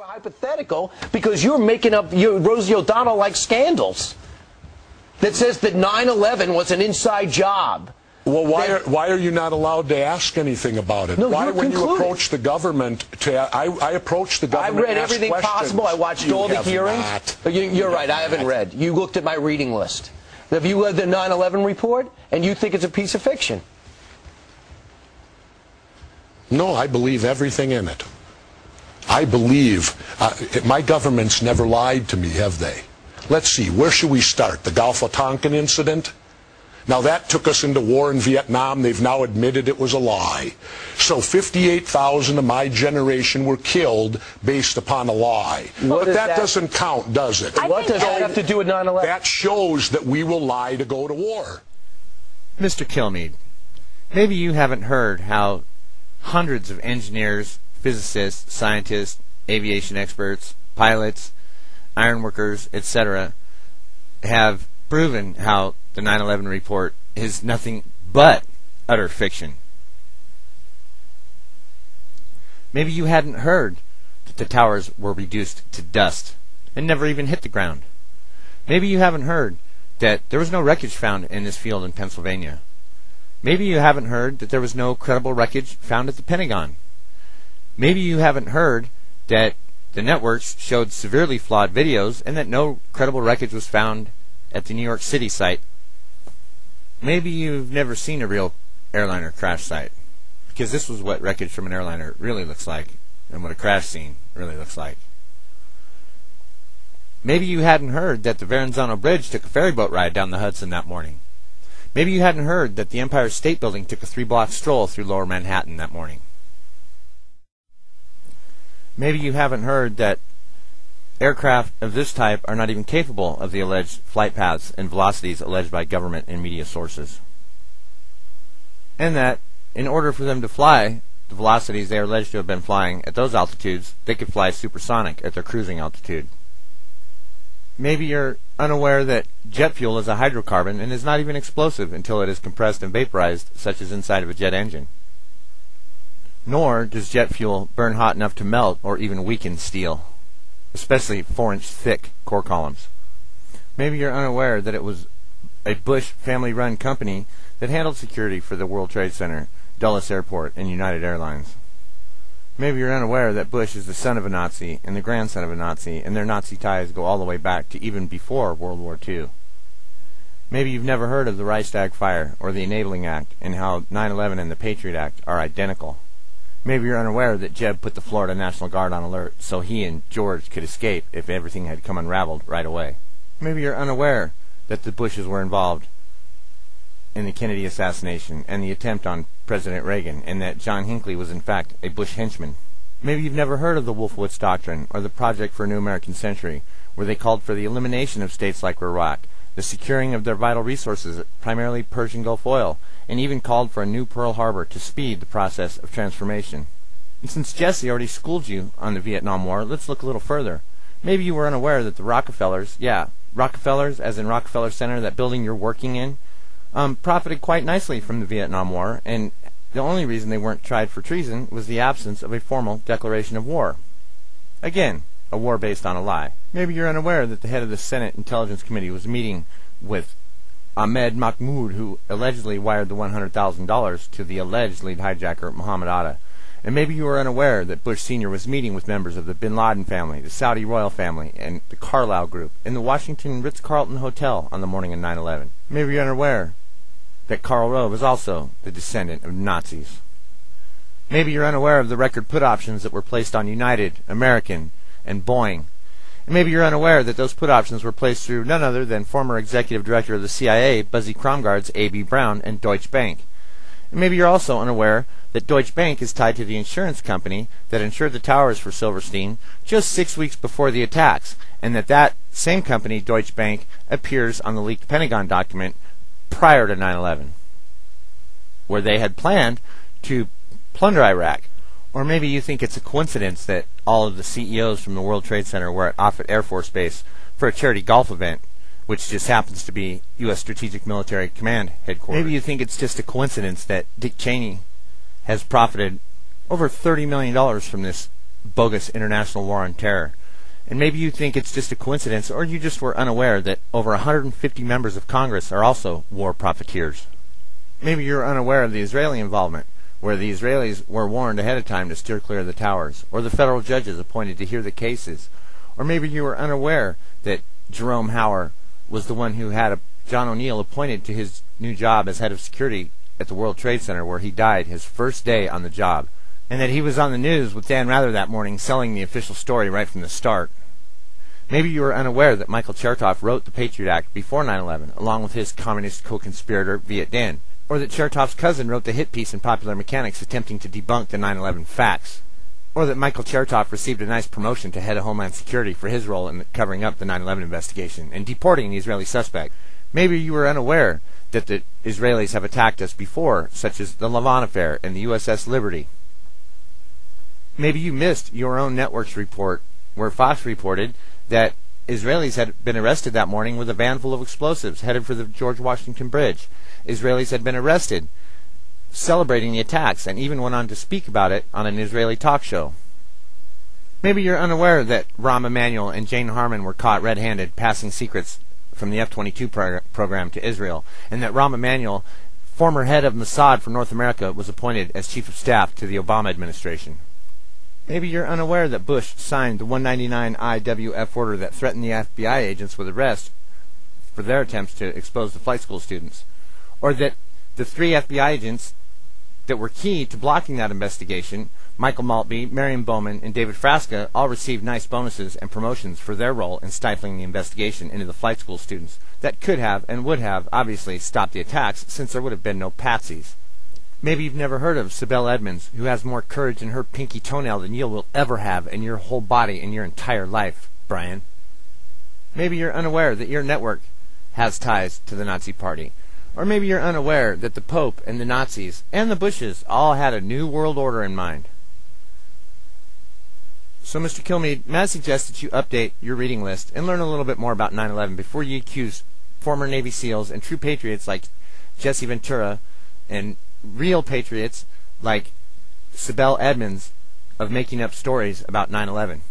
a hypothetical because you're making up Rosie O'Donnell-like scandals that says that 9/11 was an inside job. Well, why are you not allowed to ask anything about it? No, why, when you approach the government, I approached the government. I read everything possible. I watched all the hearings. You're right. I haven't read. You looked at my reading list. Have you read the 9/11 report, and you think it's a piece of fiction? No, I believe everything in it. I believe my government's never lied to me, have they? Let's see. Where should we start? The Gulf of Tonkin incident? Now, that took us into war in Vietnam. They've now admitted it was a lie. So 58,000 of my generation were killed based upon a lie. But that doesn't count, does it? What does that have to do with 9/11? That shows that we will lie to go to war. Mr. Kilmeade, maybe you haven't heard how hundreds of engineers, physicists, scientists, aviation experts, pilots, ironworkers, etc. have proven how the 9/11 report is nothing but utter fiction. Maybe you hadn't heard that the towers were reduced to dust and never even hit the ground. Maybe you haven't heard that there was no wreckage found in this field in Pennsylvania. Maybe you haven't heard that there was no credible wreckage found at the Pentagon. Maybe you haven't heard that the networks showed severely flawed videos and that no credible wreckage was found at the New York City site. Maybe you've never seen a real airliner crash site, because this was what wreckage from an airliner really looks like and what a crash scene really looks like. Maybe you hadn't heard that the Verrazano Bridge took a ferry boat ride down the Hudson that morning. Maybe you hadn't heard that the Empire State Building took a 3-block stroll through Lower Manhattan that morning. Maybe you haven't heard that aircraft of this type are not even capable of the alleged flight paths and velocities alleged by government and media sources. And that, in order for them to fly the velocities they are alleged to have been flying at those altitudes, they could fly supersonic at their cruising altitude. Maybe you're unaware that jet fuel is a hydrocarbon and is not even explosive until it is compressed and vaporized, such as inside of a jet engine. Nor does jet fuel burn hot enough to melt or even weaken steel, especially 4-inch thick core columns. Maybe you're unaware that it was a Bush family-run company that handled security for the World Trade Center, Dulles Airport, and United Airlines. Maybe you're unaware that Bush is the son of a Nazi and the grandson of a Nazi, and their Nazi ties go all the way back to even before World War II. Maybe you've never heard of the Reichstag fire or the Enabling Act and how 9/11 and the Patriot Act are identical. Maybe you're unaware that Jeb put the Florida National Guard on alert so he and George could escape if everything had come unraveled right away. Maybe you're unaware that the Bushes were involved in the Kennedy assassination and the attempt on President Reagan, and that John Hinckley was in fact a Bush henchman. Maybe you've never heard of the Wolfowitz Doctrine or the Project for a New American Century, where they called for the elimination of states like Iraq, the securing of their vital resources, primarily Persian Gulf oil, and even called for a new Pearl Harbor to speed the process of transformation. And since Jesse already schooled you on the Vietnam War, let's look a little further. Maybe you were unaware that the Rockefellers, Rockefellers as in Rockefeller Center, that building you're working in, profited quite nicely from the Vietnam War, and the only reason they weren't tried for treason was the absence of a formal declaration of war. Again, a war based on a lie. Maybe you're unaware that the head of the Senate Intelligence Committee was meeting with Ahmed Mahmoud, who allegedly wired the $100,000 to the alleged lead hijacker Muhammad Atta. And maybe you are unaware that Bush Sr. was meeting with members of the Bin Laden family, the Saudi royal family, and the Carlyle Group in the Washington Ritz-Carlton Hotel on the morning of 9/11. Maybe you're unaware that Karl Rove is also the descendant of Nazis. Maybe you're unaware of the record put options that were placed on United, American, and Boeing. And maybe you're unaware that those put options were placed through none other than former executive director of the CIA, Buzzy Kromgard's A.B. Brown, and Deutsche Bank. And maybe you're also unaware that Deutsche Bank is tied to the insurance company that insured the towers for Silverstein just 6 weeks before the attacks, and that same company, Deutsche Bank, appears on the leaked Pentagon document prior to 9/11, where they had planned to plunder Iraq. Or maybe you think it's a coincidence that all of the CEOs from the World Trade Center were at Offutt Air Force Base for a charity golf event, which just happens to be U.S. Strategic Military Command headquarters. Maybe you think it's just a coincidence that Dick Cheney has profited over $30 million from this bogus international war on terror. And maybe you think it's just a coincidence, or you just were unaware that over 150 members of Congress are also war profiteers. Maybe you're unaware of the Israeli involvement, where the Israelis were warned ahead of time to steer clear of the towers, or the federal judges appointed to hear the cases. Or maybe you were unaware that Jerome Hauer was the one who had John O'Neill appointed to his new job as head of security at the World Trade Center, where he died his first day on the job, and that he was on the news with Dan Rather that morning selling the official story right from the start. Maybe you were unaware that Michael Chertoff wrote the Patriot Act before 9/11, along with his communist co-conspirator Viet Dinh, or that Chertoff's cousin wrote the hit piece in Popular Mechanics attempting to debunk the 9/11 facts, or that Michael Chertoff received a nice promotion to head of Homeland Security for his role in covering up the 9/11 investigation and deporting the Israeli suspect. Maybe you were unaware that the Israelis have attacked us before, such as the Lavon affair and the USS Liberty. Maybe you missed your own network's report, where Fox reported that Israelis had been arrested that morning with a van full of explosives headed for the George Washington Bridge. Israelis had been arrested celebrating the attacks and even went on to speak about it on an Israeli talk show. Maybe you're unaware that Rahm Emanuel and Jane Harmon were caught red-handed passing secrets from the F-22 program to Israel, and that Rahm Emanuel, former head of Mossad for North America, was appointed as chief of staff to the Obama administration. Maybe you're unaware that Bush signed the 199 IWF order that threatened the FBI agents with arrest for their attempts to expose the flight school students, or that the 3 FBI agents that were key to blocking that investigation, Michael Maltby, Marion Bowman, and David Frasca, all received nice bonuses and promotions for their role in stifling the investigation into the flight school students that could have and would have obviously stopped the attacks, since there would have been no patsies. Maybe you've never heard of Sibel Edmonds, who has more courage in her pinky toenail than you will ever have in your whole body in your entire life, Brian. Maybe you're unaware that your network has ties to the Nazi Party. Or maybe you're unaware that the Pope and the Nazis and the Bushes all had a new world order in mind. So, Mr. Kilmeade, may I suggest that you update your reading list and learn a little bit more about 9/11 before you accuse former Navy SEALs and true patriots like Jesse Ventura and real patriots like Sibel Edmonds of making up stories about 9/11.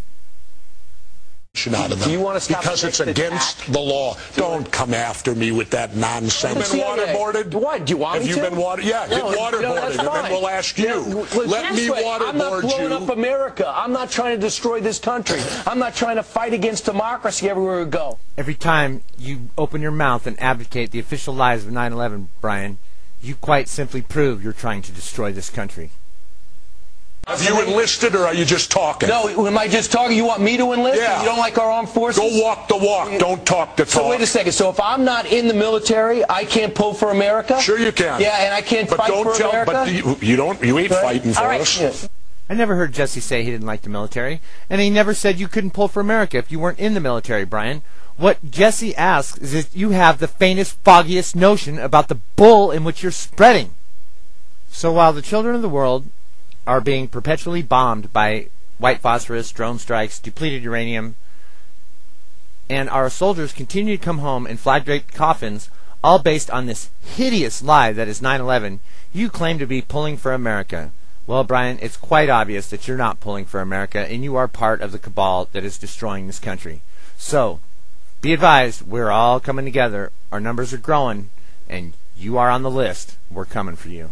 Out of them. Do you want to stop because it's against the law. Don't come after me with that nonsense. Have you been waterboarded? What? Do you want me to? Have you been waterboarded? Yeah, get waterboarded, and then we'll ask you. Let me waterboard you. I'm not blowing up America. I'm not trying to destroy this country. I'm not trying to fight against democracy everywhere we go. Every time you open your mouth and advocate the official lies of 9/11, Brian, you quite simply prove you're trying to destroy this country. Have you enlisted, or are you just talking? No, am I just talking? You want me to enlist? Yeah. You don't like our armed forces? Go walk the walk. Don't talk the talk. So wait a second. So if I'm not in the military, I can't pull for America? Sure you can. Yeah, and I can't fight for America? But you ain't fighting for us. Yes. I never heard Jesse say he didn't like the military, and he never said you couldn't pull for America if you weren't in the military, Brian. What Jesse asks is if you have the faintest, foggiest notion about the bull in which you're spreading. So while the children of the world are being perpetually bombed by white phosphorus, drone strikes, depleted uranium, and our soldiers continue to come home in flag-draped coffins, all based on this hideous lie that is 9/11, you claim to be pulling for America. Well, Brian, it's quite obvious that you're not pulling for America, and you are part of the cabal that is destroying this country. So, be advised, we're all coming together, our numbers are growing, and you are on the list. We're coming for you.